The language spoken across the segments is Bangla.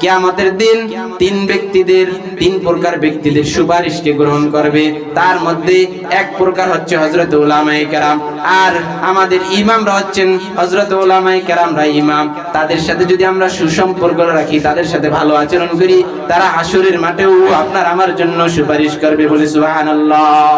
কিয়ামতের দিন তিন প্রকার ব্যক্তিদের সুপারিশকে গ্রহণ করবে। তার মধ্যে এক প্রকার হচ্ছে হযরত উলামায়ে কেরাম, আর আমাদের ইমামরা হচ্ছেন হযরত উলামায়ে কেরামরা ইমাম। তাদের সাথে যদি আমরা সুসম্পর্ক রাখি, তাদের সাথে ভালো আচরণ করি, তারা হাসরের মাঠেও আপনার আমার জন্য সুপারিশ করবে। বলি সুবহানাল্লাহ।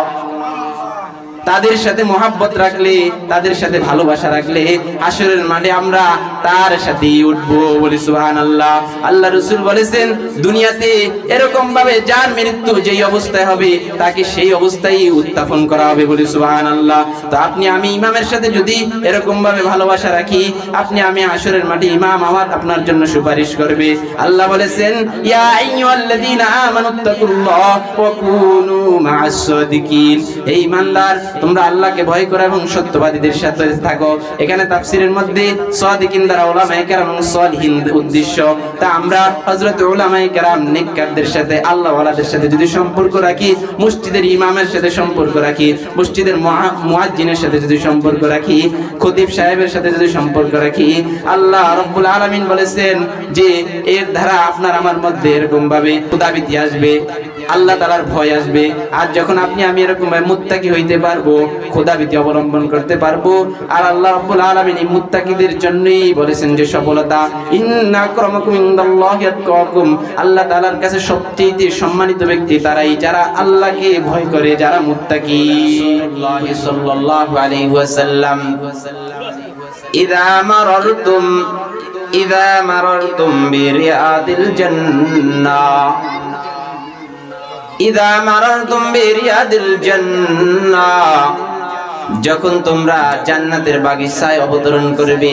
তাদের সাথে মহব্বত রাখলে, তাদের সাথে ভালোবাসা রাখলে হাসরের মাঠে আমরা তার সাথেই উঠবো। বলি সুবহানাল্লাহ। আল্লাহ রাসূল বলেছেন, দুনিয়াতে এরকম ভাবে যার মৃত্যু যেই অবস্থায় হবে তাকে সেই অবস্থায় উত্থাপন করা হবে। বলি সুবহানাল্লাহ। তো আপনি আমি ইমামের সাথে যদি এরকম ভাবে ভালোবাসা রাখি, আপনি আমি হাসরের মাঠে ইমাম আমার আপনার জন্য সুপারিশ করবে। আল্লাহ বলেছেন, ইয়া আইয়ুহাল্লাযীনা আমানুত্তাকুল্লাহ ওয়া কুনু মা'আস সাদিকিন। এই ইমানদার, তোমরা আল্লাহকে ভয় করো এবং সত্যবাদীদের সাথে থাকো। এখানে তাফসীরের মধ্যে সাদিকিন দ্বারা উলামায়ে কেরাম এবং সালিহিন উদ্দেশ্য। তা আমরা হযরত উলামায়ে কেরাম নেককারদের সাথে, আল্লাহ ওয়ালাদের সাথে যদি সম্পর্ক রাখি, মসজিদের ইমামের সাথে সম্পর্ক রাখি, মসজিদের মুয়াজ্জিনের সাথে যদি সম্পর্ক রাখি, খতিব সাহেবের সাথে যদি সম্পর্ক রাখি, আল্লাহ রাব্বুল আলামিন বলেছেন যে এর দ্বারা আপনার আমার মধ্যে এরকম ভাবে খুদাবিতি আসবে, আল্লাহ তাআলার ভয় আসবে। আর যখন আপনি আমি এরকম মুত্তাকি হইতে পারবো, খোদাভীতি অবলম্বন করতে পারবো, আর আল্লাহ রাব্বুল আলামিন এই মুত্তাকিদের জন্যই বলেছেন যে সফলতা, ইন্না আকরামাকুম ইনদাল্লাহি আতকাকুম। আল্লাহ তাআলার কাছে সবচেয়ে সম্মানিত ব্যক্তি তারাই যারা আল্লাহকে ভয় করে, যারা মুত্তাকি। সাল্লাল্লাহু আলাইহি ওয়াসাল্লাম, ইযা মারারতুম বিরিয়াদিল জান্নাহ, ইযা মারারতুম বিরিয়াদিল জান্নাহ, যখন তোমরা জান্নাতের বাগিচায় অবতরণ করবে,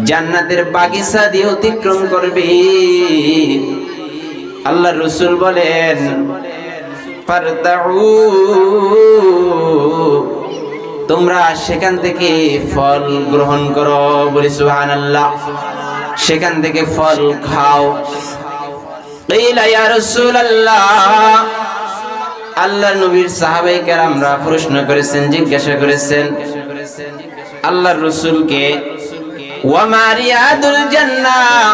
জান্নাতের বাগিচা দিয়ে অতিক্রম করবে, আল্লাহর রাসূল বলেন, ফারতাউ, তোমরা সেখান থেকে ফল গ্রহণ করো। বলি সুবহানাল্লাহ। সেখান থেকে ফল খাও। কিলা ইয়া রাসূলুল্লাহ, আল্লাহর নবীর সাহাবায়ে কেরামরা প্রশ্ন করেছেন, জিজ্ঞাসা করেছেন আল্লাহর রাসূলকে, ওয়া মা রিয়াদুল জান্নাহ,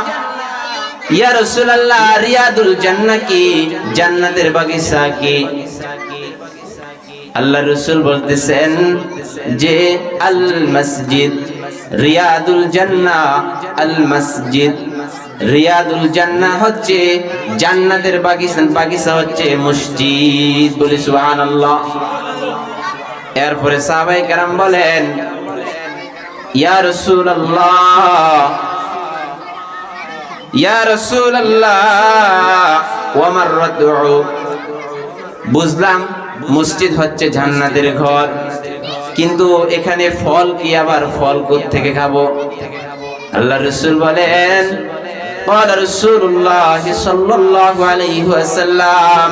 ইয়া রাসূলুল্লাহ রিয়াদুল জান্নাহ কি, জান্নাতের বাগিচা কি? আল্লাহর রাসূল বলতেছেন যে আল মসজিদ, রিয়াদুল জান্নাহ আল মসজিদ, রিয়াদুল জান্নাহ হচ্ছে জান্নাতের বাগিচা হচ্ছে মসজিদ। বলি সুবহানাল্লাহ। এরপরে সাহাবায়ে কেরাম বলেন, ইয়া রাসূলুল্লাহ, ইয়া রাসূলুল্লাহ ওয়া মাররাতু, বুঝলাম মসজিদ হচ্ছে জান্নাতের ঘর, কিন্তু এখানে ফল কি, আবার ফল কোত্থেকে খাবো? আল্লাহর রাসূল বলেন, ক্বালা রাসূলুল্লাহ সাল্লাল্লাহু আলাইহি ওয়াসাল্লাম,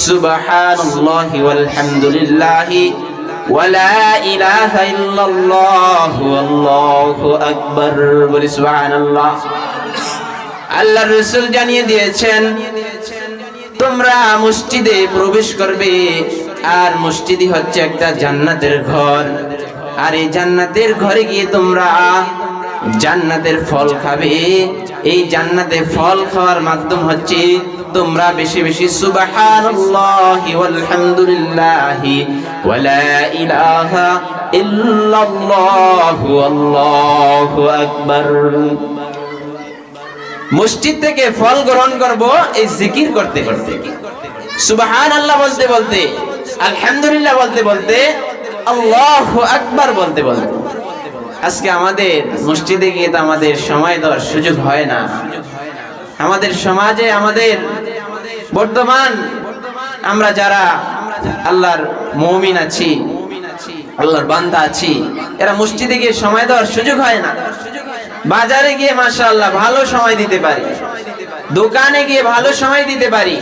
সুবহানাল্লাহি ওয়াল হামদুলিল্লাহি ওয়া লা ইলাহা ইল্লাল্লাহু আল্লাহু আকবার। বলি সুবহানাল্লাহ। আল্লাহর রাসূল জানিয়ে দিয়েছেন, তোমরা মসজিদে প্রবেশ করবে, আর মসজিদই হচ্ছে একটা জান্নাতের ঘর, আর এই জান্নাতের ঘরে গিয়ে তোমরা জান্নাতের ফল খাবে। এই জান্নাতে ফল খাওয়ার মাধ্যম হচ্ছে তোমরা বেশি বেশি সুবহানাল্লাহি ওয়াল হামদুলিল্লাহি ওয়া লা ইলাহা ইল্লাল্লাহু আল্লাহু আকবার। মসজিদ থেকে ফল গ্রহণ করব এই জিকির করতে করতে, সুবহানাল্লাহ বলতে বলতে, আলহামদুলিল্লাহ বলতে বলতে, আল্লাহু আকবার বলতে বলতে। আজকে আমাদের মসজিদে গিয়ে তো আমাদের সময় দেওয়ার সুযোগ হয় না। আমাদের সমাজে, আমাদের বর্তমান আমরা যারা আল্লাহর মুমিন আছি, আল্লাহর বান্দা আছি, এরা মসজিদে গিয়ে সময় দেওয়ার সুযোগ হয় না। বাজারে গিয়ে মাশাআল্লাহ ভালো সময় দিতে পারি, দোকানে গিয়ে ভালো সময় দিতে পারি,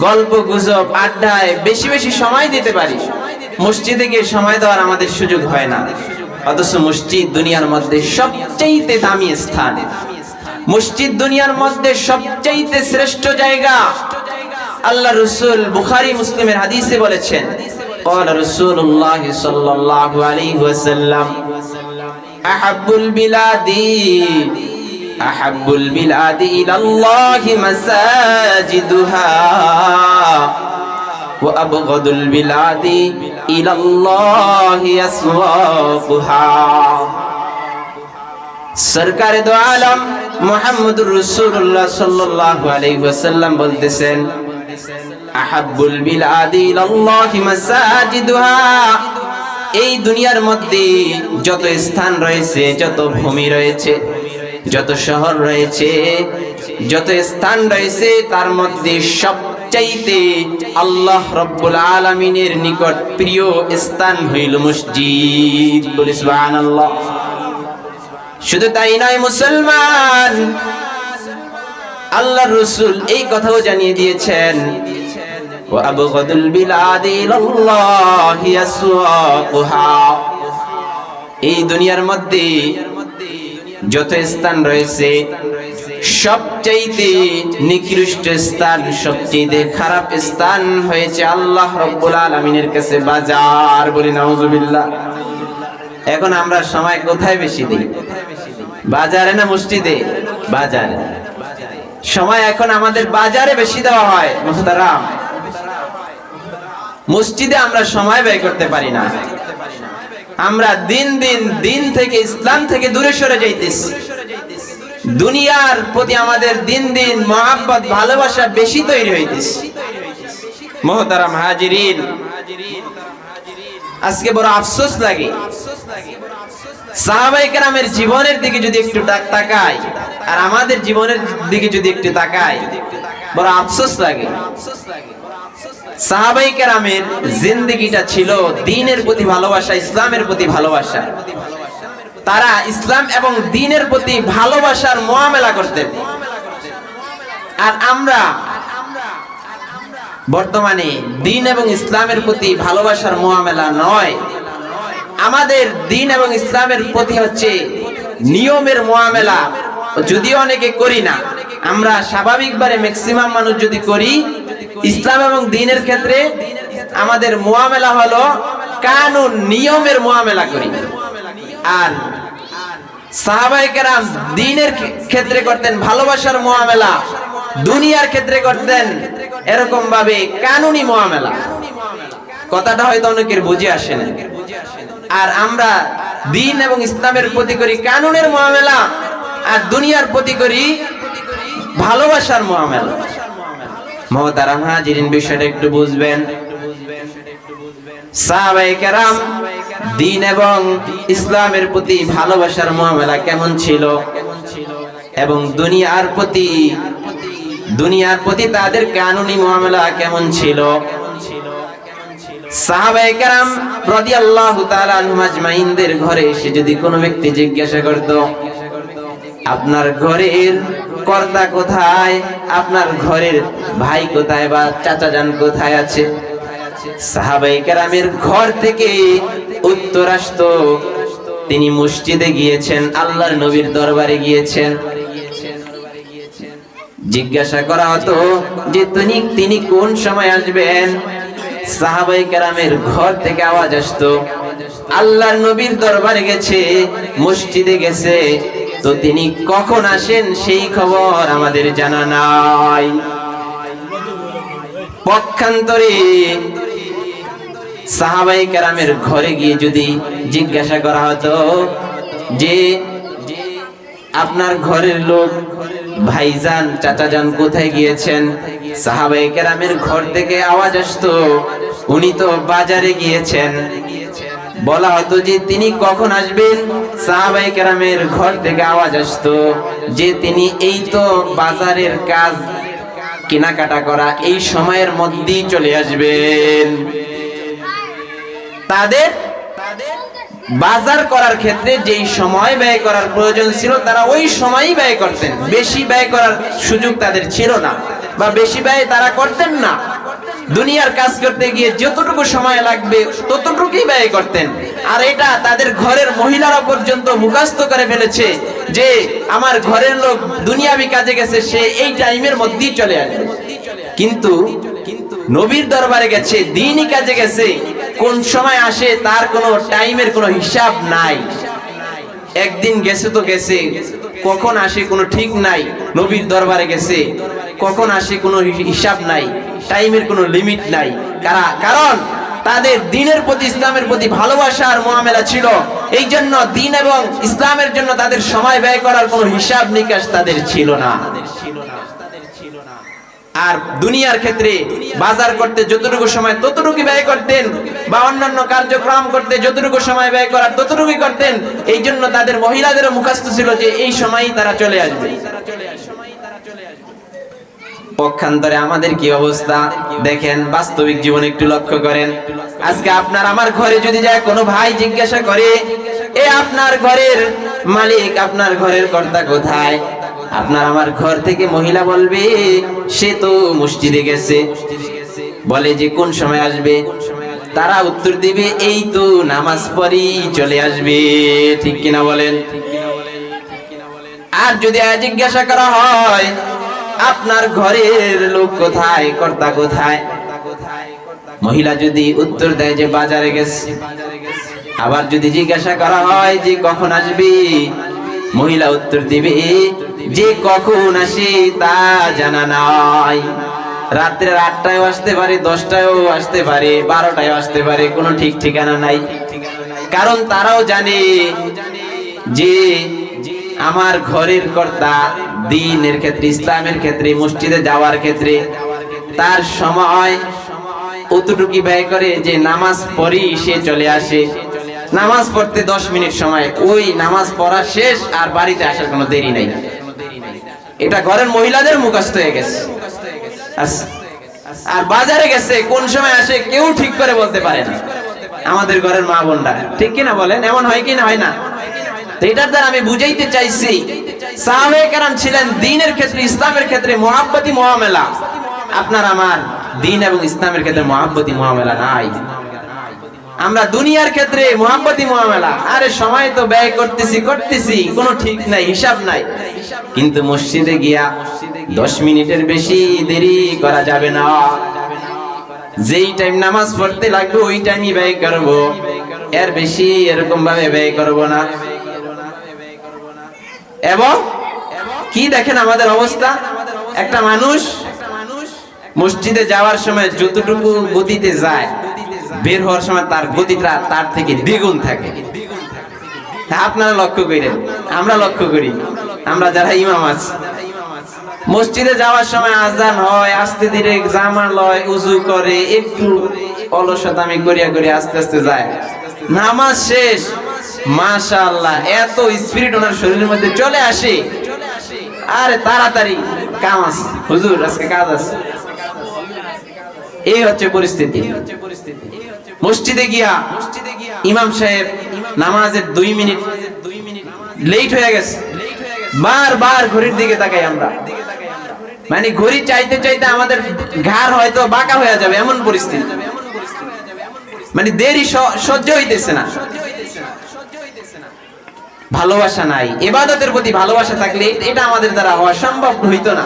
গল্প গুজব আড্ডায় বেশি বেশি সময় দিতে পারি, মসজিদে গিয়ে সময় দেওয়ার আমাদের সুযোগ হয় না। অথচ মসজিদ দুনিয়ার মধ্যে সবচেয়ে দামি স্থান, মসজিদ দুনিয়ার মধ্যে সবচেয়ে শ্রেষ্ঠ জায়গা। আল্লাহ রাসূল বুখারী মুসলিমের হাদিসে বলেছেন, ক্বালা রাসূলুল্লাহ সাল্লাল্লাহু আলাইহি ওয়াসাল্লাম, আহাব্বুল বিলাদি আহাব্বুল বিলাদি ইলাল্লাহি মাসাজিদুহা ওয়া আবগাদুল বিলাদি ইলাল্লাহি আসওয়াকুহা। সরকারে দো আলম মুহাম্মদুর রাসূলুল্লাহ সাল্লাল্লাহু আলাইহি ওয়াসাল্লাম বলতেছেন, আহাব্বুল বিলাদি ইলাল্লাহি মাসাজিদুহা, এই দুনিয়ার মধ্যে যত স্থান রয়েছে, যত ভূমি রয়েছে, যত শহর রয়েছে, যত স্থান রয়েছে, তার মধ্যে সবচাইতে আল্লাহ রাব্বুল আলামিনের নিকট প্রিয় স্থান হইল মসজিদ। বলি সুবহানাল্লাহ। শুধু তাই নয় মুসলমান, আল্লাহর রাসূল এই কথাও জানিয়ে দিয়েছেন, ওয়া আবগাদুল বিলাদি ইলাল্লাহি আসওয়াকুহা, এই দুনিয়ার মধ্যে যত স্থান রয়েছে সবচাইতে নিকৃষ্ট স্থান, সবচাইতে খারাপ স্থান হয়েছে আল্লাহ রাব্বুল আলামিনের কাছে বাজার। বলি নাউজুবিল্লাহ। এখন আমরা সময় কোথায় বেশি দিই? বাজারে না মসজিদে? বাজারে। সময় এখন আমাদের বাজারে বেশি দেওয়া হয় মুহতারাম। মসজিদে আমরা সময় ব্যয় করতে পারি না। আমরা দিন থেকে ইসলাম থেকে দূরে সরে যাইতেছি। দুনিয়ার প্রতি আমাদের দিন মহব্বত, ভালোবাসা বেশি তৈরি হইতেছে। মুহতারাম হাজিরিন, আজকে বড় আফসোস লাগে, সাহাবায়ে কেরামের জীবনের দিকে যদি একটু তাকাই আর আমাদের জীবনের দিকে যদি একটু তাকাই, বড় আফসোস লাগে। সাহাবায়ে কেরামের জিন্দেগিটা ছিল দ্বীনের প্রতি ভালোবাসা, ইসলামের প্রতি ভালোবাসা। তারা ইসলাম এবং দ্বীনের প্রতি ভালোবাসার মুআমালা করতেন। আর আমরা বর্তমানে দ্বীন এবং ইসলামের প্রতি ভালোবাসার মুআমালা নয়, আমাদের দ্বীন এবং ইসলামের প্রতি হচ্ছে নিয়মের মুআমালা। যদিও অনেকে করি না, আমরা স্বাভাবিকভাবে ম্যাক্সিমাম মানুষ যদি করি, ইসলাম এবং দ্বীনের ক্ষেত্রে আমাদের মুআমালা হলো কানুন, নিয়মের মুআমালা করি। আর সাহাবায়ে কেরাম দ্বীনের ক্ষেত্রে করতেন ভালোবাসার মুআমালা, দুনিয়ার ক্ষেত্রে করতেন এরকম ভাবে কানুনি মুআমালা। কথাটা হয়তো অনেকের বুঝে আসে না। আর আমরা দ্বীন এবং ইসলামের প্রতি করি কানুনের মুআমালা, আর দুনিয়ার প্রতি করি ভালোবাসার মুআমালা। মুহতারাম হাজিরিন, বিষয়টা একটু বুঝবেন। সাহাবায়ে কেরাম দ্বীন এবং ইসলামের প্রতি ভালোবাসার মুআমালা কেমন ছিল এবং দুনিয়ার প্রতি তাদের কানুনি মুআমালা কেমন ছিল। সাহাবায়ে কেরাম রাদিয়াল্লাহু তাআলা আনহুম আজমাইনদের ঘরে এসে যদি কোনো ব্যক্তি জিজ্ঞাসা করত, আপনার ঘরের কর্তা কোথায়, আপনার ঘরের ভাই কোথায় বা চাচা যান কোথায় আছে, সাহাবায়ে কেরামের ঘর থেকে উত্তর আসতো, তিনি মসজিদে গিয়েছেন, আল্লাহর নবীর দরবারে গিয়েছেন। জিজ্ঞাসা করা হতো যে তিনি কোন সময় আসবেন, সাহাবায়ে কেরামের ঘর থেকে আওয়াজ আসতো, আল্লাহর নবীর দরবারে গেছে, মসজিদে গেছে, তো তিনি কখন আসেন সেই খবর আমাদের জানা নাই। পক্ষান্তরে সাহাবায়ে কেরামের ঘরে গিয়ে যদি জিজ্ঞাসা করা হতো যে আপনার ঘরের লোক ভাইজান চাচাজান কোথায় গিয়েছেন, সাহাবায়ে কেরামের ঘর থেকে আওয়াজ আসতো, উনি তো বাজারে গিয়েছেন। বলা হতো যে তিনি কখন আসবেন, সাহাবায়ে কেরামের ঘর থেকে আওয়াজ আসতো যে তিনি এই তো বাজারের কাজ, কেনাকাটা করা, এই সময়ের মধ্যেই চলে আসবেন। তাদের বাজার করার ক্ষেত্রে যেই সময় ব্যয় করার প্রয়োজন ছিল তারা ওই সময়ই ব্যয় করতেন, বেশি ব্যয় করার সুযোগ তাদের ছিল না বা বেশি ব্যয় তারা করতেন না। দুনিয়ার কাজ করতে গিয়ে যতটুকু সময় লাগবে ততটুকুই ব্যয় করতেন। আর এটা তাদের ঘরের মহিলারা পর্যন্ত মুখস্থ করে ফেলেছে যে আমার ঘরের লোক দুনিয়াবি কাজে গেছে, সে এই টাইমের মধ্যেই চলে আসবে। কিন্তু নবীর দরবারে গেছে, দ্বীনি কাজে গেছে, কোন সময় আসে তার কোনো টাইমের কোনো হিসাব নাই। একদিন গেছে তো গেছে, কখন আসে কোনো ঠিক নাই, নবীর দরবারে গেছে কখন আসে কোনো হিসাব নাই, টাইমের কোনো লিমিট নাই। কারণ তাদের দ্বীনের প্রতি, ইসলামের প্রতি ভালোবাসা আর মুআমেলা ছিল, এই জন্য দ্বীন এবং ইসলামের জন্য তাদের সময় ব্যয় করার কোনো হিসাব নিকাশ তাদের ছিল না। আর দুনিয়ার ক্ষেত্রে বাজার করতে যতটুকু সময় ততটুকু ব্যয় করতেন, বা অন্যান্য কার্যক্রম করতে যতটুকু সময় ব্যয় করার ততটুকুই করতেন। এই জন্য তাদের মহিলাদেরও মুখস্থ ছিল যে এই সময়ই তারা চলে আসবে। পক্ষান্তরে আমাদের কি অবস্থা দেখেন, বাস্তবিক জীবন একটু লক্ষ্য করেন। আজকে আপনার আমার ঘরে যদি যায় কোনো ভাই জিজ্ঞাসা করে, এ আপনার ঘরের মালিক, আপনার ঘরের কর্তা কোথায়? আপনার আমার ঘর থেকে মহিলা বলবে সে তো মসজিদে গেছে। বলে যে কোন সময় আসবে? তারা উত্তর দিবে এই তো নামাজ পড়ি চলে আসবে। ঠিক কিনা বলেন? আর যদি জিজ্ঞাসা করা হয় আপনার ঘরের লোক কোথায়, কর্তা কোথায়? মহিলা যদি উত্তর দেয় যে বাজারে গেছে। আবার যদি জিজ্ঞাসা করা হয় যে কখন আসবে, মহিলা উত্তর দিবে যে কখন আসে তা জানা নাই। রাত্রে 8টায় আসতে পারে, 10টায়ও আসতে পারে, 12টায় আসতে পারে, কোনো ঠিক ঠিকানা নাই। কারণ তারাও জানে যে আমার ঘরের কর্তা দ্বীনের ক্ষেত্রে, ইসলামের ক্ষেত্রে, মসজিদে যাওয়ার ক্ষেত্রে তার সময় অতটুকু ব্যয় করে যে নামাজ পড়ি সে চলে আসে। নামাজ পড়তে 10 মিনিট সময়, ওই নামাজ পড়া শেষ আর বাড়িতে আসার কোনো দেরি নাই। এটা ঘরের মহিলাদের মুখস্থ হয়ে গেছে। আর বাজারে গেছে কোন সময় আসে কেউ ঠিক করে বলতে পারে না। আমাদের ঘরের মা বোনরা, ঠিক কিনা বলেন? এমন হয় কি না হয় না? এটার দ্বারা আমি বুঝাইতে চাইছি সাহাবায়ে কেরাম ছিলেন দ্বীনের ক্ষেত্রে, ইসলামের ক্ষেত্রে মুহাব্বতি মুআমেলা। আপনার আমার দ্বীন এবং ইসলামের ক্ষেত্রে মুহাব্বতি মুআমেলা নাই। আমরা দুনিয়ার ক্ষেত্রে মুহাব্বতি মুআমেলা, আরে সময় তো ব্যয় করতেছি কোনো ঠিক নাই, হিসাব নাই। কিন্তু মসজিদে গিয়া 10 মিনিটের বেশি দেরি করা যাবে না। যেই টাইম নামাজ পড়তে লাগবে ওই টাইমই ব্যয় করব, এর বেশি এরকম ভাবে ব্যয় করব না। এবং কি দেখেন আমাদের অবস্থা, একটা মানুষ মসজিদে যাওয়ার সময় যতটুকু গতিতে যায়, বের হওয়ার সময় তার গতিটা তার থেকে দ্বিগুণ থাকে। আপনারা লক্ষ্য করেন, আমরা লক্ষ্য করি, আমরা যারা ইমাম আছি, মসজিদে যাওয়ার সময় আজান হয়, আস্তে ধীরে জামা লয়, উযু করে, একটু অলসতামি করিয়া আস্তে আস্তে যায়। নামাজ শেষ, মাশাআল্লাহ এত স্পিরিট ওনার শরীরের মধ্যে চলে আসে। আরে তাড়াতাড়ি কাম আছে, হুজুর আজকে কাজ আছে। এই হচ্ছে পরিস্থিতি। মসজিদে গিয়া ইমাম সাহেব নামাজের 2 মিনিট লেট হয়ে গেছে, বারবার ঘড়ির দিকে তাকাই আমরা। মানে ঘড়ি চাইতে চাইতে আমাদের ঘাড় হয়তো বাঁকা হয়ে যাবে, এমন পরিস্থিতি। মানে দেরি সহ্য হইতেছে না। ভালোবাসা নাই, ইবাদতের প্রতি ভালোবাসা থাকলে এটা আমাদের দ্বারা হওয়া সম্ভব হইতো না।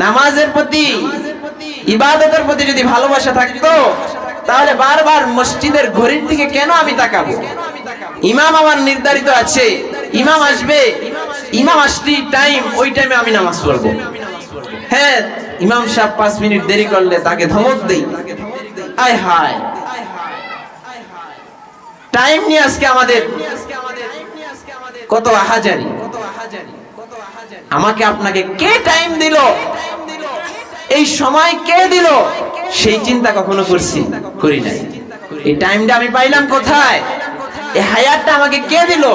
নামাজের প্রতি, ইবাদতের প্রতি যদি ভালোবাসা থাকতো তাহলে বারবার মসজিদের ঘড়ির দিকে কেন আমি তাকাবো? ইমাম আমার নির্ধারিত আছে, ইমাম আসবে, ইমাম আসলি টাইম, ওই টাইমে আমি নামাজ পড়বো। হ্যাঁ, ইমাম সাহেব 5 মিনিট দেরি করলে তাকে ধমক দেই। আয় হায়, টাইম নিয়ে আজকে আমাদের কত আহাজারি। আমাকে আপনাকে কে টাইম দিল, এই সময় কে দিল, সেই চিন্তা কখনো করি নাই। এই টাইমটা আমি পাইলাম কোথায়, এই হায়াতটা আমাকে কে দিল?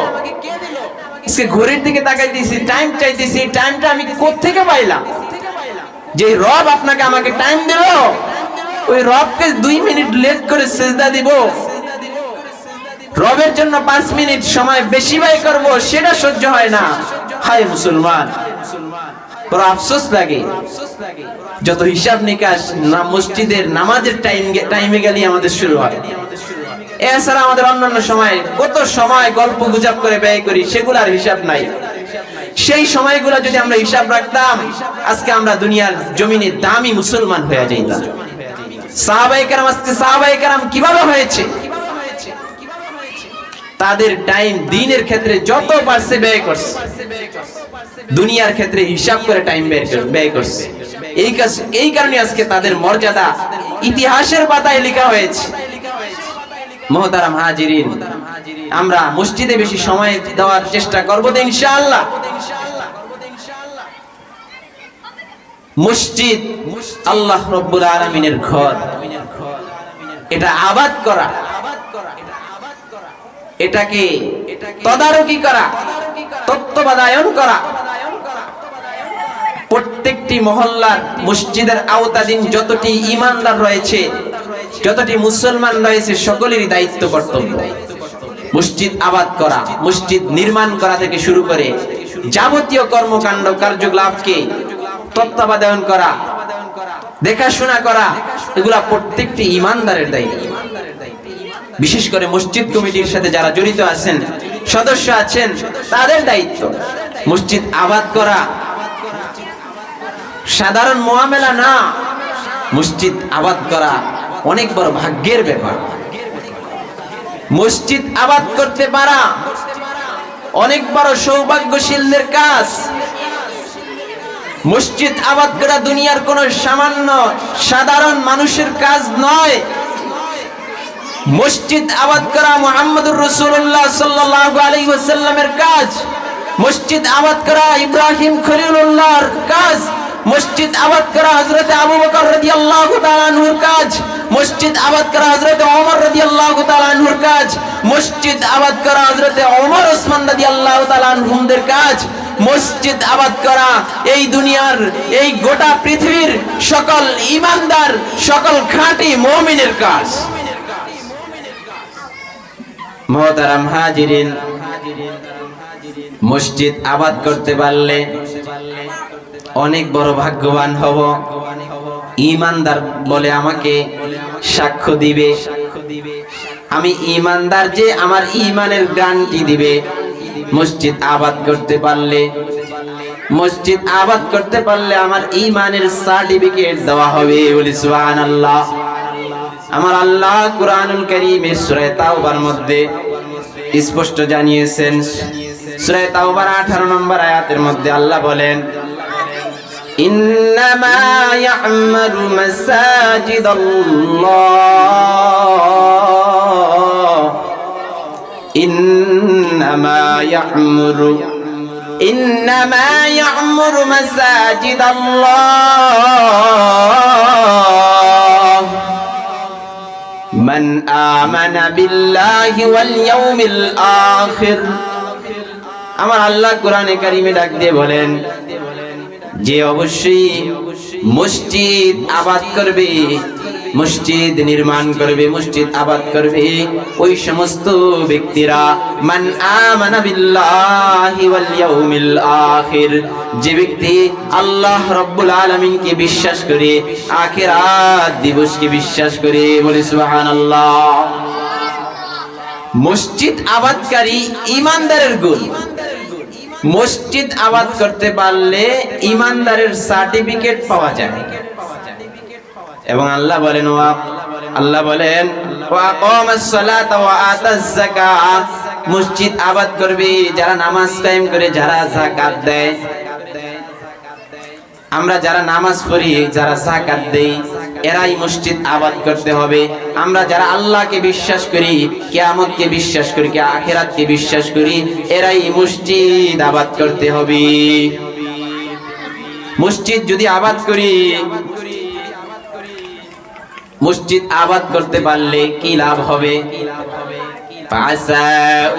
আজকে ঘড়ির দিকে তাকাইতেছি, টাইম চাইতেছি, টাইমটা আমি কোত্থেকে পাইলাম? যে রব আপনাকে আমাকে টাইম দিল, ওই রবকে 2 মিনিট লেট করে সিজদা দিব, রবের জন্য 5 মিনিট সময় বেশি ব্যয় করব, সেটা সহ্য হয় না। হায় মুসলমান, বড় আফসোস লাগে। যত হিসাব নিকাশ না মসজিদের নামাজের টাইমে গেলে আমাদের শুরু হয়। এছাড়া আমাদের অন্যান্য সময় কত সময় গল্প গুজব করে ব্যয় করি, সেগুলোর হিসাব নাই। সেই সময়গুলো যদি আমরা হিসাব রাখতাম, আজকে আমরা দুনিয়ার জমিনে দামি মুসলমান হয়ে যাইতাম। সাহাবায়ে কেরাম, আজকে সাহাবায়ে কেরাম কিভাবে হয়েছে? তাদের টাইম দ্বীনের ক্ষেত্রে যত পারছে ব্যয় করছে, দুনিয়ার ক্ষেত্রে হিসাব করে টাইম ব্যয় করছে। এই কারণে আজকে তাদের মর্যাদা ইতিহাসের পাতায় লেখা হয়েছে। মুহতারাম হাজিরিন, আমরা মসজিদে বেশি সময় দেওয়ার চেষ্টা করব তো ইনশাআল্লাহ। মসজিদ আল্লাহ রাব্বুল আলামিনের ঘর, এটা আবাদ করা, এটাকে তদারকি করা, তত্ত্বাবধান করা, প্রত্যেকটি মহল্লার মসজিদের আওতাধীন যতটি ঈমানদার রয়েছে, যতটি মুসলমান রয়েছে, সকলেরই দায়িত্ব কর্তব্য মসজিদ আবাদ করা, মসজিদ নির্মাণ করা থেকে শুরু করে যাবতীয় কর্মকাণ্ড কার্যকলাপকে তত্ত্বাবধান করা, দেখাশোনা করা, এগুলা প্রত্যেকটি ঈমানদারের দায়িত্ব। বিশেষ করে মসজিদ কমিটির সাথে যারা জড়িত আছেন, সদস্য আছেন, তাদের দায়িত্ব মসজিদ আবাদ করা। সাধারণ মুআমেলা না, মসজিদ আবাদ করা অনেক বড় ভাগ্যের ব্যাপার। মসজিদ আবাদ করতে পারা অনেক বড় সৌভাগ্যশীলদের কাজ। মসজিদ আবাদ করা দুনিয়ার কোন সামান্য সাধারণ মানুষের কাজ নয়। মসজিদ আবাদ করা মুহাম্মদুর রাসূলুল্লাহ সাল্লাল্লাহু আলাইহি ওয়াসাল্লামের কাজ। মসজিদ আবাদ করা ইব্রাহিম খলিলুল্লাহর কাজ। মসজিদ আবাদ করা হযরত আবু বকর রাদিয়াল্লাহু তাআলা আনহুর কাজ। মসজিদ আবাদ করা হযরত ওমর রাদিয়াল্লাহু তাআলা আনহুর কাজ। মসজিদ আবাদ করা হযরত ওমর ওসমান রাদিয়াল্লাহু তাআলা আনহুমদের কাজ। মসজিদ আবাদ করা এই দুনিয়ার, এই গোটা পৃথিবীর সকল ঈমানদার, সকল খাঁটি মুমিনের কাজ। মুহতারাম হাজিরিন, মসজিদ আবাদ করতে পারলে অনেক বড় ভাগ্যবান হব। ঈমানদার বলে আমাকে সাক্ষ্য দিবে, আমি ঈমানদার যে আমার ঈমানের গ্যারান্টি দিবে। মসজিদ আবাদ করতে পারলে, মসজিদ আবাদ করতে পারলে আমার ঈমানের সার্টিফিকেট দেওয়া হবে। বলি সুবহানাল্লাহ। আমার আল্লাহ কুরআনুল কারীমে সূরা তাওবার মধ্যে স্পষ্ট জানিয়েছেন। সূরা তাওবার 18 নম্বর আয়াতের মধ্যে আল্লাহ বলেন, ইন্নামা ইয়া'মারু মাসাজিদাল্লাহ, ইন্নামা ইয়া'মুরু মাসাজিদাল্লাহ মান আমানা বিল্লাহি ওয়াল ইয়াউমিল আখির। আমার আল্লাহ কোরআনে কারিমে ডাক দিয়ে বলেন যে অবশ্যই মসজিদ আবাদ করবে, মসজিদ নির্মাণ করবে, মসজিদ আবাদ করবে ওই সমস্ত ব্যক্তিরা মান আমানা বিল্লাহি ওয়াল ইয়াউমিল আখির, যে ব্যক্তি আল্লাহ রাব্বুল আলামিনকে বিশ্বাস করে, আখিরাত দিবসকে বিশ্বাস করে। বলে সুবহানাল্লাহ। মসজিদ আবাদকারী ঈমানদারের গুণ। মসজিদ আবাদ করতে পারলে ঈমানদারের সার্টিফিকেট পাওয়া যায়। এবং আল্লাহ বলেন ওয়া আকামাস সালাতা ওয়া আতাজ যাকাত, মসজিদ আবাদ করবে যারা নামাজ কায়েম করে, যারা যাকাত দেয়। আমরা যারা নামাজ পড়ি, যারা যাকাত দেই, এরাই মসজিদ আবাদ করতে হবে। আমরা যারা আল্লাহকে বিশ্বাস করি, কিয়ামতকে বিশ্বাস করি, আখিরাতকে বিশ্বাস করি, এরাই মসজিদ আবাদ করতে হবে। মসজিদ যদি আবাদ করি, মসজিদ আবাদ করতে পারলে কি লাভ হবে? ফাসা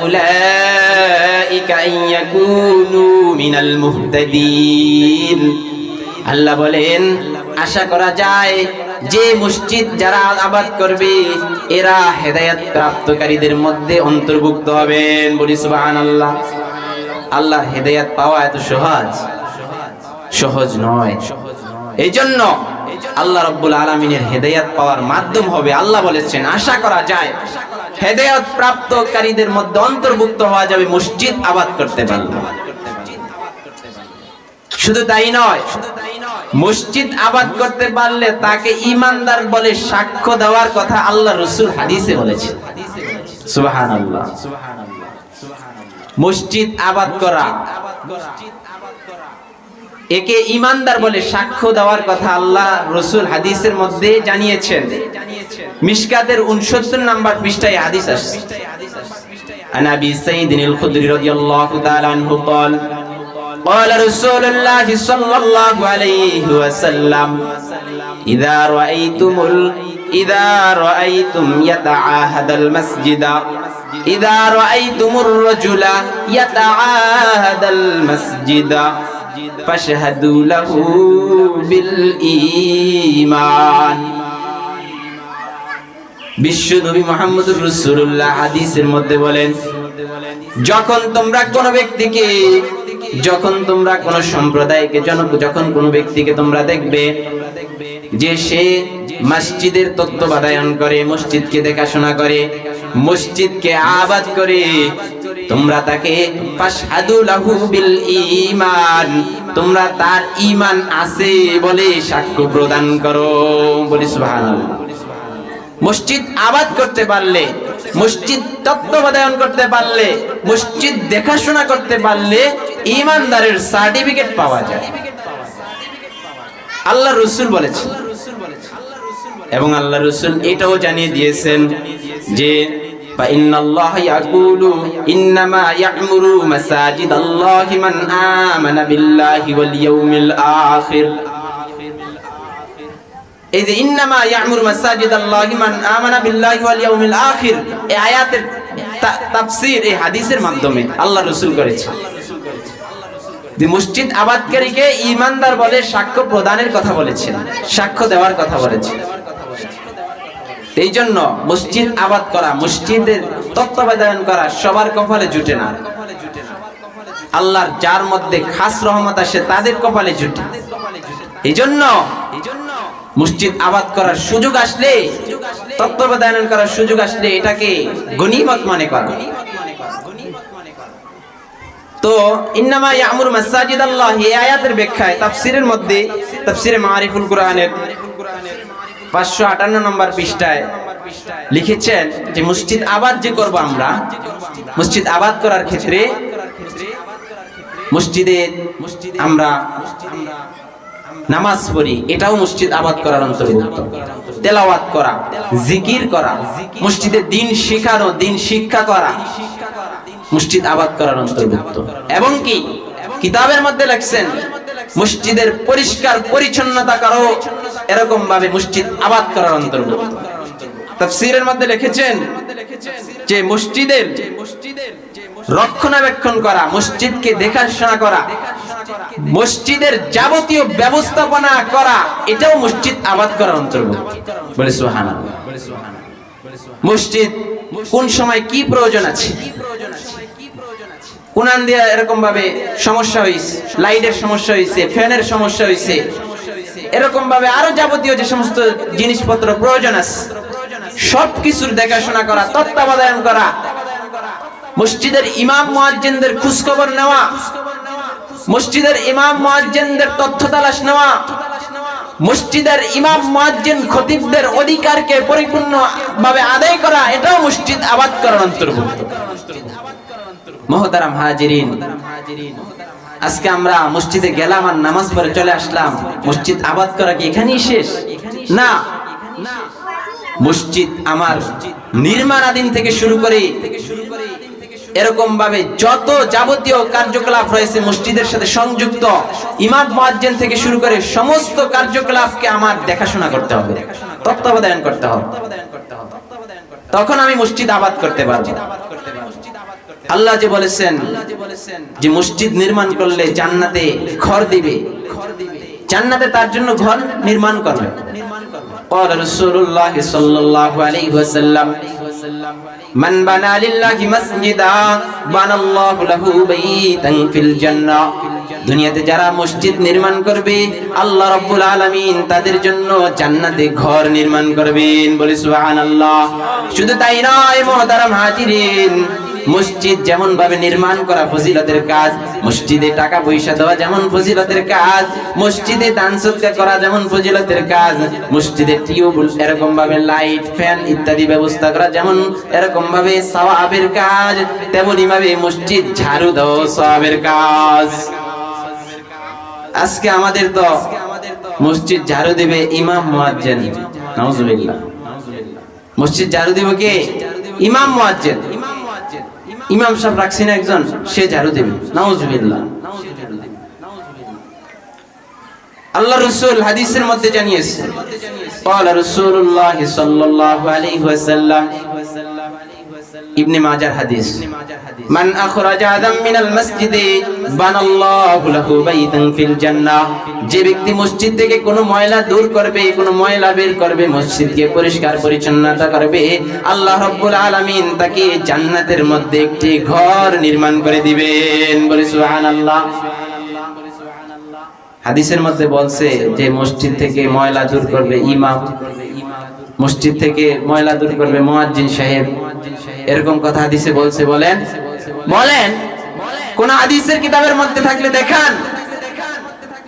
উলাইকা ইয়াকুনু মিনাল মুহতাদিন। আল্লাহ বলেন আশা করা যায় যে মসজিদ যারা আবাদ করবে এরা হেদায়েত প্রাপ্তকারীদের মধ্যে অন্তর্ভুক্ত হবেন। বলি সুবহানাল্লাহ। আল্লাহর হেদায়েত পাওয়া এত সহজ নয়। এই জন্য আল্লাহ রাব্বুল আলামিনের হেদায়েত পাওয়ার মাধ্যম হবে, আল্লাহ বলেছেন আশা করা যায় হেদায়েত প্রাপ্তকারীদের মধ্যে অন্তর্ভুক্ত হওয়া যাবে মসজিদ আবাদ করতে পারলে। শুধু তাই নয়, মসজিদ আবাদ করতে পারলে তাকে ঈমানদার বলে সাক্ষ্য দেওয়ার কথা আল্লাহ রাসূল হাদিসে বলেছেন সুবহানাল্লাহ। মসজিদ আবাদ করা, একে ইমানদার বলে সাক্ষ্য দেওয়ার কথা আল্লাহ রাসূল হাদিসের মধ্যে জানিয়েছেন। মিশকাতের 69 নম্বর পৃষ্ঠায় হাদিস আসছে। عن أبي سعيد الخدري رضي الله تعالى عنه قال قال رسول الله صلى الله عليه وسلم إذا رأيتم يتعاهد المسجد إذا رأيتم الرجل يتعاهد المسجد فاشهدوا له بالإيمان। বিশ্ব নবী মুহাম্মদুর রাসূলুল্লাহ হাদিসের মধ্যে বলেন, যখন তোমরা কোন সম্প্রদায়কে যখন কোন ব্যক্তিকে তোমরা দেখবে যে সে মসজিদের তত্ত্বাবধান করে, মসজিদকে দেখাশোনা করে, মসজিদকে আবাদ করে, তোমরা তাকে ফাশহাদু লাহু বিল ঈমান, তোমরা তার ঈমান আছে বলে সাক্ষ্য প্রদান করো। বলি সুবহানাল্লাহ। মসজিদ আবাদ করতে পারলে, মসজিদ তত্ত্বাবধান করতে পারলে, মসজিদ দেখাশোনা করতে পারলে ঈমানদারের সার্টিফিকেট পাওয়া যায়। আল্লাহ রাসূল বলেছেন, এবং আল্লাহ রাসূল এটাও জানিয়ে দিয়েছেন যে ফাইন্নাল্লাহা ইয়াকুলু ইন্নামা ইয়া'মুরু মাসাজিদাল্লাহি মান আমানা বিল্লাহি ওয়াল ইয়াউমিল আখির। এই যে ইন্নামা ইয়া'মুরু মাসাজিদাল্লাহি মান আমানা বিল্লাহি ওয়াল ইয়াউমিল আখির, এই আয়াতের তাফসীর এই হাদিসের মাধ্যমে আল্লাহ রাসূল করেছেন যে মসজিদ আবাদকারীকে ঈমানদার বলে সাক্ষ্য প্রদানের কথা বলেছেন, সাক্ষ্য দেওয়ার কথা বলেছেন। এই জন্য মসজিদ আবাদ করা, মসজিদের তত্ত্বাবধান করা সবার কপালে জুটে না। আল্লাহর যার মধ্যে খাস রহমত আসে তাদের কপালে জুটে। এই জন্য মসজিদ আবাদ করার সুযোগ আসলে, তত্ত্বাবধান করার সুযোগ আসলে এটাকে গনিমত মনে করা। তো ইন্নামা ইয়া'মুরু মাসাজিদাল্লাহ, এই আয়াতের ব্যাখ্যায় তাফসীরের মধ্যে, তাফসীরে মাআরিফুল কুরআনের 558 নম্বর পৃষ্ঠায় লিখেছেন যে মসজিদ আবাদ যে করব আমরা, মসজিদ আবাদ করার ক্ষেত্রে মসজিদে আমরা নামাজ পড়ি, এটাও মসজিদ আবাদ করার অন্তর্ভুক্ত। তেলাওয়াত করা, জিকির করা, মসজিদে দ্বীন শেখানো, দ্বীন শিক্ষা করা মসজিদ আবাদ করার অন্তর্ভুক্ত। এবং কি কিতাবের মধ্যে লেখছেন মসজিদের পরিষ্কার পরিচ্ছন্নতা করো, এরকম ভাবে মসজিদ আবাদ করার অন্তর্ভুক্ত। তাফসীরের মধ্যে লিখেছেন যে মসজিদের রক্ষণাবেক্ষণ করা, মসজিদকে দেখাশোনা করা, মসজিদের যাবতীয় ব্যবস্থাপনা করা, এটাও মসজিদ আবাদ করার অন্তর্ভুক্ত। বলে সুবহানাল্লাহ। মসজিদ কোন সময় কি প্রয়োজন আছে, কোনান দিয়ে এরকম ভাবে সমস্যা হইছে, লাইটের সমস্যা হইছে, ফ্যানের সমস্যা হইছে, এরকম ভাবে আরো যাবতীয় যে সমস্ত জিনিসপত্র প্রয়োজন আছে সবকিছুর দেখাশোনা করা, তত্ত্বাবধান করা, মসজিদের ইমাম মুয়াজ্জিনদের খোঁজ খবর নেওয়া, মসজিদের ইমাম মুয়াজ্জিনদের তথ্য তালাশ নেওয়া, মসজিদের ইমাম মুয়াজ্জিন খতিবদের অধিকারকে পরিপূর্ণভাবে আদায় করা, এটাও মসজিদ আবাদ করার অন্তর্ভুক্ত। মুহতারাম হাজিরিন, আজকে আমরা মসজিদে গেলাম আর নামাজ পড়ে চলে আসলাম, মসজিদ আবাদ করা কি এখানেই শেষ? না, মসজিদ আমার নির্মাণাধীন থেকে শুরু করে এরকম ভাবে যত যাবতীয় কার্যকলাপ রয়েছে মসজিদের সাথে সংযুক্ত, ইমাম মুয়াজ্জিন থেকে শুরু করে সমস্ত কার্যকলাপকে আমার দেখাশোনা করতে হবে, তত্ত্বাবধান করতে হবে, তখন আমি মসজিদ আবাদ করতে পারবো। আল্লাহ যে বলেছেন যে মসজিদ নির্মাণ করলে জান্নাতে ঘর দিবে, জান্নাতে তার জন্য ঘর নির্মাণ করবে। قال رسول الله صلى الله عليه وسلم من بنى لله مسجدا بنى الله له بيتا في الجنة। দুনিয়াতে যারা মসজিদ নির্মাণ করবে আল্লাহ রাব্বুল আলামিন তাদের জন্য জান্নাতে ঘর নির্মাণ করবেন। বলি সুবহানাল্লাহ। শুধু তাই নয় মুহতারাম হাজিরিন, মসজিদ যেমন ভাবে নির্মাণ করা ফজিলতের কাজ, মসজিদে টাকা পয়সা দেওয়া যেমন ফজিলতের কাজ, মসজিদে দান সদকা করা যেমন ফজিলতের কাজ, মসজিদে টিউবওয়েল এরকম ভাবে লাইট ফ্যান ইত্যাদি ব্যবস্থা করা যেমন এরকম ভাবে সওয়াবের কাজ, তেমনি ভাবে মসজিদ ঝাড়ু দেওয়া সওয়াবের কাজ। আজকে আমাদের তো মসজিদ ঝাড়ু দেবে ইমাম মুয়াজ্জিন, নাউজুবিল্লাহ। মসজিদ ঝাড়ু দিব কে? ইমাম মুয়াজ্জিন। ইমাম সাহেব রাখছেন একজন, সে ঝাড়ু দেবে, নাউজুবিল্লাহ। আল্লাহ রাসূল হাদিসের মধ্যে জানিয়েছেন, ক্বালা রাসূলুল্লাহ সাল্লাল্লাহু আলাইহি ওয়াসাল্লাম, ইবনে মাজাহ হাদিস, মান আখরাজা আদাম মিনাল মসজিদে বানাল্লাহু লাহু বাইতান ফিল জান্নাহ, যে ব্যক্তি মসজিদ থেকে কোনো ময়লা দূর করবে, কোনো ময়লা বের করবে, মসজিদকে পরিষ্কার পরিচ্ছন্নতা করবে, আল্লাহ রাব্বুল আলামিন তাকে জান্নাতের মধ্যে একটি ঘর নির্মাণ করে দিবেন। বলে সুবহানাল্লাহ। হাদিসের মধ্যে বলছে যে মসজিদ থেকে ময়লা দূর করবে ইমাম, মসজিদ থেকে ময়লা দূর করবে মুয়াজ্জিন সাহেব, এরকম কথা হাদিসে বলছে। বলেন বলেন কোন হাদিসের কিতাবের মধ্যে থাকলে দেখান।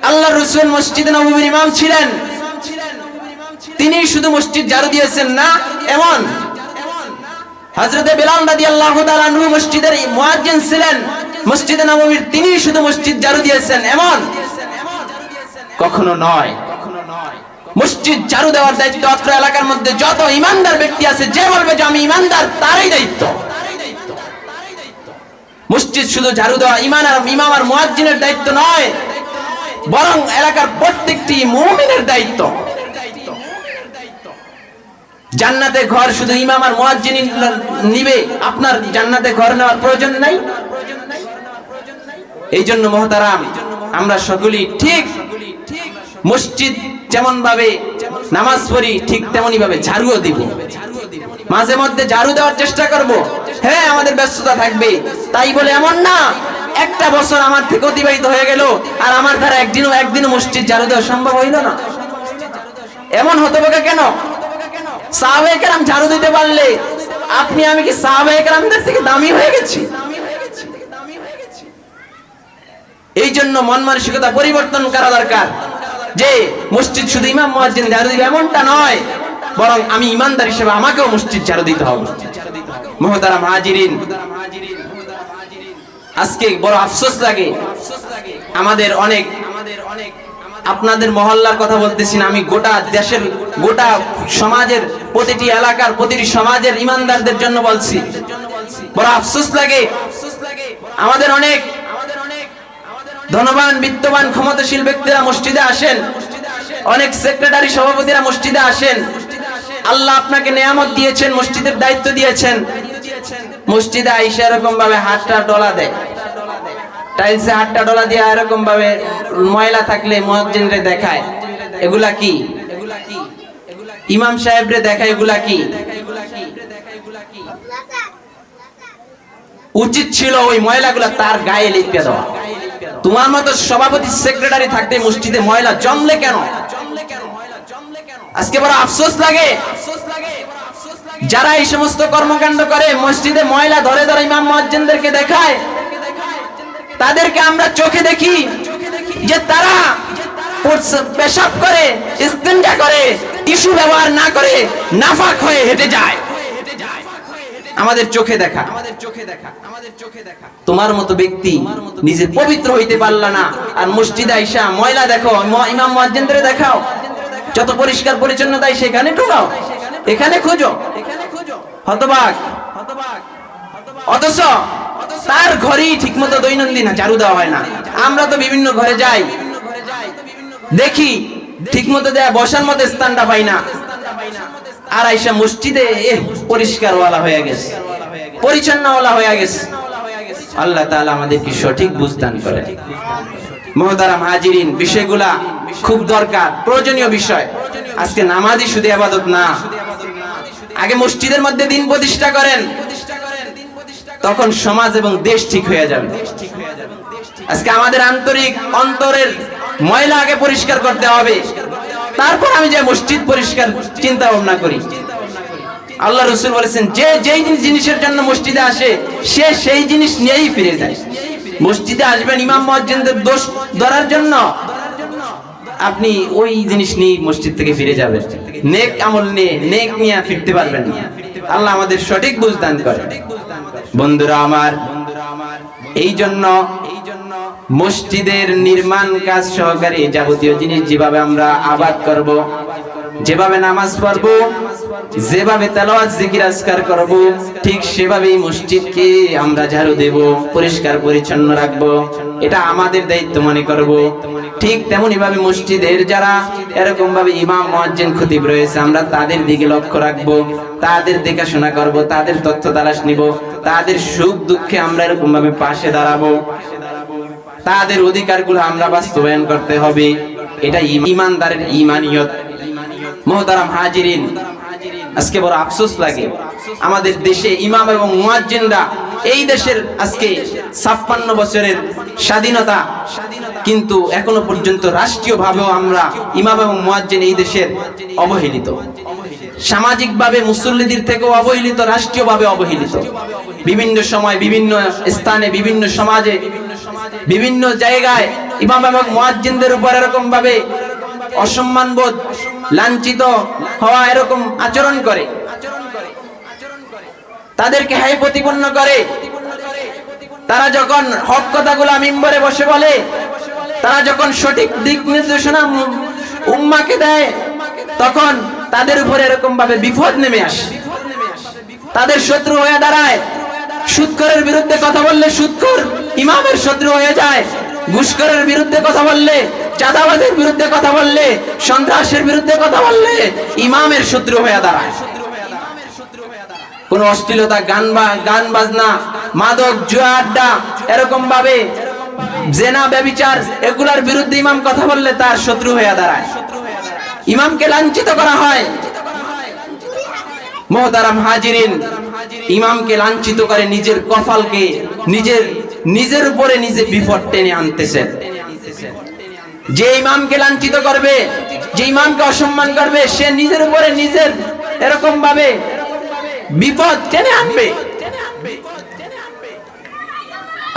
আল্লাহর রাসূল মসজিদে নববীর ইমাম ছিলেন, তিনি শুধু মসজিদ ঝাড়ু দিয়েছেন না, এমন হযরতে বিলাল রাদিয়াল্লাহু তাআলা আনহু মসজিদের মুয়াজ্জিন ছিলেন, মসজিদে নববীর তিনি শুধু মসজিদ ঝাড়ু দিয়েছেন এমন কখনো নয়। মসজিদ ঝাড়ু দেওয়ার দায়িত্ব অত্র এলাকার মধ্যে যত ইমানদার ব্যক্তি আছে, যে বলবে যে আমি ইমানদার, তারই দায়িত্ব। মসজিদ শুধু ঝাড়ু দেওয়া ইমাম আর মুয়াজ্জিনের দায়িত্ব নয়, বরং এলাকার প্রত্যেকটি মুমিনের দায়িত্ব। জান্নাতে ঘর শুধু ইমাম আর মুয়াজ্জিন নিবে, আপনার জান্নাতে ঘর নেওয়ার প্রয়োজন নাই। এই জন্য মুহতারাম, আমরা সকলেই ঠিক মসজিদ যেমন ভাবে নামাজ পড়ি, ঠিক তেমনি ভাবে ঝাড়ুও দিব। মাঝে মধ্যে ঝাড়ু দেওয়ার চেষ্টা করব। হ্যাঁ, আমাদের ব্যস্ততা থাকবে, তাই বলে এমন না একটা বছর আমার থেকে অতিবাহিত হয়ে গেল আর আমার দ্বারা একদিনও মসজিদ ঝাড়ু দেওয়া সম্ভব হইল না। এমন হতে পারে কেন? সাহাবায়ে কেরাম ঝাড়ু দিতে পারলে আপনি আমি কি সাহাবায়ে কেরামদের থেকে দামি হয়ে গেছি? এই জন্য মন মানসিকতা পরিবর্তন করা দরকার যে মসজিদ শুধু ইমাম মুয়াজ্জিন ঝাড়ু দিবে এমনটা নয়, বরং আমি ইমানদার হিসেবে আমাকেও মসজিদ ঝাড়ু দিতে হবে। মুহতারাম হাজিরিন, আজকে বড় আফসোস লাগে, আমাদের অনেক, আপনাদের মহল্লার কথা বলতেছি না, আমি গোটা দেশের, গোটা সমাজের, প্রতিটি এলাকার, প্রতিটি সমাজের ইমানদারদের জন্য বলছি। বড় আফসোস লাগে, আমাদের অনেক ধনবান, বিত্তবান, ক্ষমতাশীল ব্যক্তিরা মসজিদে আসেন, অনেক সেক্রেটারি, সভাপতিরা মসজিদে আসেন। আল্লাহ আপনাকে নিয়ামত দিয়েছেন, মসজিদের দায়িত্ব দিয়েছেন, মসজিদে আইসা এরকম ভাবে হাতটা ডলা দেয়, টাইলসে হাতটা ডলা দিয়ে এরকম ভাবে ময়লা থাকলে মুয়াজ্জিনরে দেখায়। এগুলা কি? ইমাম সাহেবরে দেখায়, এগুলা কি? উচিত ছিল ওই ময়লাগুলা তার গায়ে লিখে দেওয়া। তোমার মতো সভাপতি, সেক্রেটারি থাকতে মসজিদে ময়লা জমলে কেন? আজকে বড় আফসোস লাগে যারা এই সমস্ত কর্মকাণ্ড করে, মসজিদে ময়লা ধরে ধরে ইমাম মুয়াজ্জিনদেরকে দেখায়। তাদেরকে আমরা চোখে দেখি যে তারা পেশাব করে, ইস্তেঞ্জা করে, টিস্যু ব্যবহার না করে নাফাক হয়ে হেঁটে যায়। আমাদের চোখে দেখা, তোমার মতো ব্যক্তি নিজে পবিত্র হইতে পারলা না, আর মসজিদে আইসা ময়লা দেখো, ইমাম মুয়াজ্জিনদের দেখাও, যত পরিষ্কার পরিচ্ছন্নতা সেখানে ঢুকাও, এখানে খোঁজো, হতবাক। অথচ তার ঘরেই ঠিকমতো দৈনন্দিন ঝাড়ু দেওয়া হয় না। আমরা তো বিভিন্ন ঘরে যাই, দেখি ঠিকমতো দেয়া বসার মতো স্থানটা পাই না, আর আইসা মসজিদে পরিষ্কার ওয়ালা হয়ে গেছে, পরিচ্ছন্ন ওয়ালা হয়ে গেছে। আল্লাহ তাআলা আমাদেরকে সঠিক বুঝদান করেন। মুহতারাম হাজিরিন, বিষয়গুলা খুব দরকার, প্রয়োজনীয় বিষয়। আজকে নামাজই শুধু ইবাদত না, আগে মসজিদের মধ্যে দিন প্রতিষ্ঠা করেন, তখন সমাজ এবং দেশ ঠিক হয়ে যাবে। আজকে আমাদের আন্তরিক অন্তরের ময়লা আগে পরিষ্কার করতে হবে, তারপর আমি যে মসজিদ পরিষ্কার চিন্তা ভাবনা করি। আল্লাহ রাসূল বলেছেন, যে যেই জিনিসের জন্য মসজিদে আসে সে সেই জিনিস নিয়েই ফিরে যায়। মসজিদে আসবেন ইমাম মুয়াজ্জিনদের দোষ ধরার জন্য, আপনি ওই জিনিস নিয়ে মসজিদ থেকে ফিরে যাবেন, নেক আমল নিয়ে নেক নিয়ে ফিরতে পারবেন না। আল্লাহ আমাদের সঠিক বুঝ দান করে। বন্ধুরা আমার, এই জন্য মসজিদের নির্মাণ কাজ সহকারে যাবতীয় জিনিস যেভাবে আমরা আবাদ করব, যেভাবে নামাজ পড়ব, যেভাবে তেলাওয়াত জিকির আজকার করব, ঠিক সেভাবেই মসজিদকে আমরা ঝাড়ু দেব, পরিষ্কার পরিচ্ছন্ন রাখব, এটা আমাদের দায়িত্ব মনে করব। ঠিক তেমনি ভাবে মসজিদের যারা এরকম ভাবে ইমাম মুয়াজ্জিন খতিব রয়েছে, আমরা তাদের দিকে লক্ষ্য রাখব, তাদের দেখাশোনা করব, তাদের তথ্য তালাশ নিব, তাদের সুখ দুঃখে আমরা এরকম ভাবে পাশে দাঁড়াবো, তাদের অধিকারগুলো আমরা বাস্তবায়ন করতে হবে। এটা ইমানদারের ইমানিয়ত। মুহতারাম হাজিরিন, আজকে বড় আফসোস লাগে আমাদের দেশে ইমাম এবং মুয়াজ্জিনরা, এই দেশের আজকে 56 বছরের স্বাধীনতা, কিন্তু এখনো পর্যন্ত রাষ্ট্রীয়ভাবেও আমরা ইমাম এবং মুয়াজ্জিন এই দেশের অবহেলিত, সামাজিকভাবে মুসল্লিদের থেকেও অবহেলিত, রাষ্ট্রীয়ভাবে অবহেলিত। বিভিন্ন সময় বিভিন্ন স্থানে বিভিন্ন সমাজে বিভিন্ন জায়গায় ইমাম এবং মুয়াজ্জিনদের উপর এরকম ভাবে অসম্মান বোধ, লাঞ্ছিত হওয়া, এরকম আচরণ করে, তাদেরকে হাই প্রতিপন্ন করে। তারা যখন হক কথাগুলো মিম্বরে বসে বলে, তারা যখন সঠিক দিক নির্দেশনা উম্মাকে দেয়, তখন তাদের উপরে এরকম ভাবে বিপদ নেমে আসে, তাদের শত্রু হয়ে দাঁড়ায়। সুদখোরের বিরুদ্ধে কথা বললে সুদখোর ইমামের শত্রু হয়ে যায়, ঘুষখোরের বিরুদ্ধে কথা বললে, চাঁদাবাজের বিরুদ্ধে কথা বললে, সন্ত্রাসের বিরুদ্ধে কথা বললে ইমামের শত্রু হয়ে দাঁড়ায়। কোন অশ্লীলতা, গান বাজনা, মাদক, জুয়া আড্ডা, এরকম ভাবে জেনা, ব্যভিচার, এগুলার বিরুদ্ধে ইমাম কথা বললে তার শত্রু হয়ে দাঁড়ায়, ইমামকে লাঞ্ছিত করা হয়। মুহতারাম হাজিরিন, ইমামকে লাঞ্ছিত করে নিজের কপালকে নিজের উপরে নিজে বিপদ টেনে আনতেছেন। যে ইমামকে লাঞ্ছিত করবে, যে ইমামকে অসম্মান করবে, সে নিজের উপরে নিজের এরকম ভাবে বিপদ টেনে আনবে।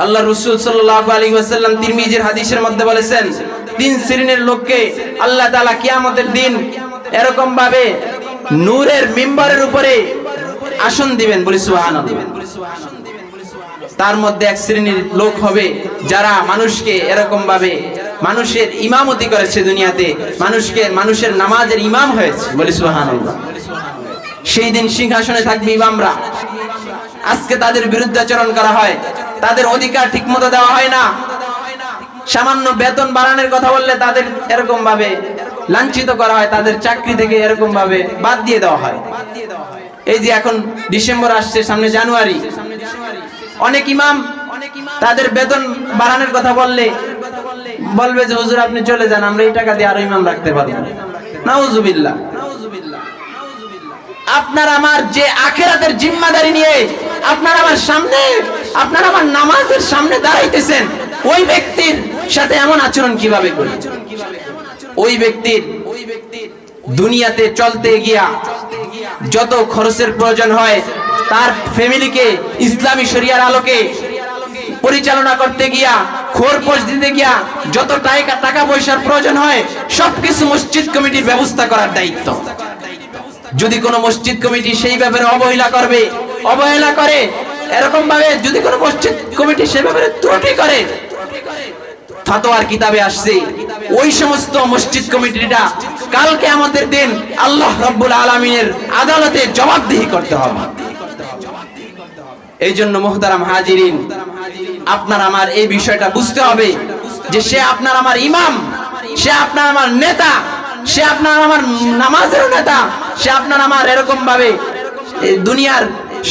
আল্লাহ রাসূল সাল্লাল্লাহু আলাইহি ওয়াসাল্লাম তিরমিজির হাদিসের মধ্যে বলেছেন, 3 শ্রেণীর লোককে আল্লাহ তাআলা কিয়ামতের দিন এরকম ভাবে নূরের মিম্বরের উপরে আসন দিবেন, বলি সুবহানাল্লাহ। তার মধ্যে এক শ্রেণীর লোক হবে যারা মানুষকে এরকম ভাবে মানুষের ইমামতি করেছে, দুনিয়াতে মানুষের নামাজের ইমাম হয়েছে, বলি সুবহানাল্লাহ। সেই দিন সিংহাসনে থাকবে ইমামরা। আজকে তাদের বিরুদ্ধে আচরণ করা হয়, তাদের অধিকার ঠিকমতো দেওয়া হয় না, সামান্য বেতন বাড়ানোর কথা বললে তাদের এরকম ভাবে লাঞ্ছিত করা হয়, তাদের চাকরি থেকে এরকম ভাবে বাদ দিয়ে দেওয়া হয়। এই যে এখন ডিসেম্বর আসছে, সামনে জানুয়ারি, অনেক ইমাম তাদের বেতন বাড়ানোর কথা বললে বলবে যে হুজুর আপনি চলে যান, আমরা এই টাকা দিয়ে আরো ইমাম রাখতে পারবো। নাউজুবিল্লাহ। আপনার আমার যে আখিরাতের জিম্মাদারি নিয়ে আপনার আমার সামনে, আপনার আমার নামাজের সামনে দাঁড়াইতেছেন, ওই ব্যক্তির সাথে এমন আচরণ কিভাবে করি? ওই ব্যক্তির দুনিয়াতে চলতে গিয়া যত খরচের প্রয়োজন হয়, তার ফ্যামিলিকে ইসলামী শরিয়ার আলোকে পরিচালনা করতে গিয়া, খোরপোশ দিতে গিয়া যত টাকা পয়সার প্রয়োজন হয়, সবকিছু মসজিদ কমিটির ব্যবস্থা করার দায়িত্ব। যদি কোনো মসজিদ কমিটি সেই ব্যাপারে অবহেলা করে, এরকম ভাবে যদি কোনো মসজিদ কমিটি সেই ব্যাপারে ত্রুটি করে, ফাতোয়ার কিতাবে আসছে ওই সমস্ত মসজিদ কমিটিটা কালকে আমাদের দিন আল্লাহ রাব্বুল আলামিনের আদালতে জবাবদিহি করতে হবে। এই জন্য মুহতারাম হাজিরিন, আপনার আমার এই বিষয়টা বুঝতে হবে যে সে আপনার আমার ইমাম, সে আপনার আমার নেতা, সে আপনার আমার নামাজের নেতা, সে আপনার আমার এরকম ভাবে দুনিয়ার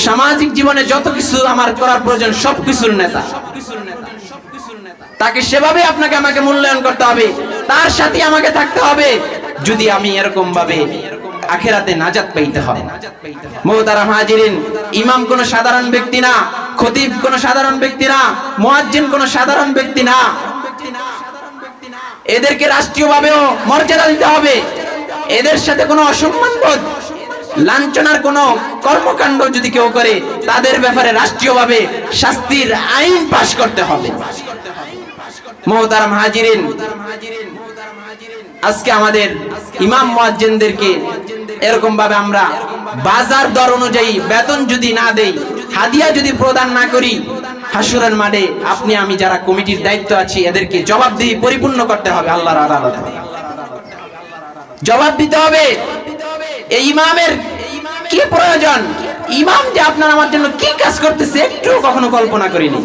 সামাজিক জীবনে যত কিছু আমার করার প্রয়োজন সবকিছুর নেতা। তাকে সেভাবে আপনাকে আমাকে মূল্যায়ন করতে হবে, তার সাথে আমাকে থাকতে হবে, যদি আমি এরকম ভাবে আখিরাতে নাজাত পাইতে হয়। মুহতারাম হাজিরিন, ইমাম কোন সাধারণ ব্যক্তি না, খতিব কোন সাধারণ ব্যক্তি না, মুয়াজ্জিন কোন সাধারণ ব্যক্তি না। এদেরকে রাষ্ট্রীয়ভাবেও মর্যাদা দিতে হবে, এদের সাথে কোনো অসম্মান বোধ লাঞ্ছনার কোনো কর্মকাণ্ড যদি কেউ করে তাদের ব্যাপারে রাষ্ট্রীয়ভাবে শাস্তির আইন পাশ করতে হবে। মুহতারাম হাজিরিন, আজকে আমাদের ইমাম মুয়াজ্জিনদেরকে এরকম ভাবে আমরা বাজার দর অনুযায়ী বেতন যদি না দেই, হাদিয়া যদি প্রদান না করি, হাসুরের মাঠে আপনি আমি যারা কমিটির দায়িত্ব আছি এদেরকে জবাবদিহি পরিপূর্ণ করতে হবে। আল্লাহর আদালতে জবাব দিতে হবে। এই ইমামের কি প্রয়োজন, ইমাম যে আপনার আমার জন্য কি কাজ করতেছে একটু কখনো কল্পনা করিনি।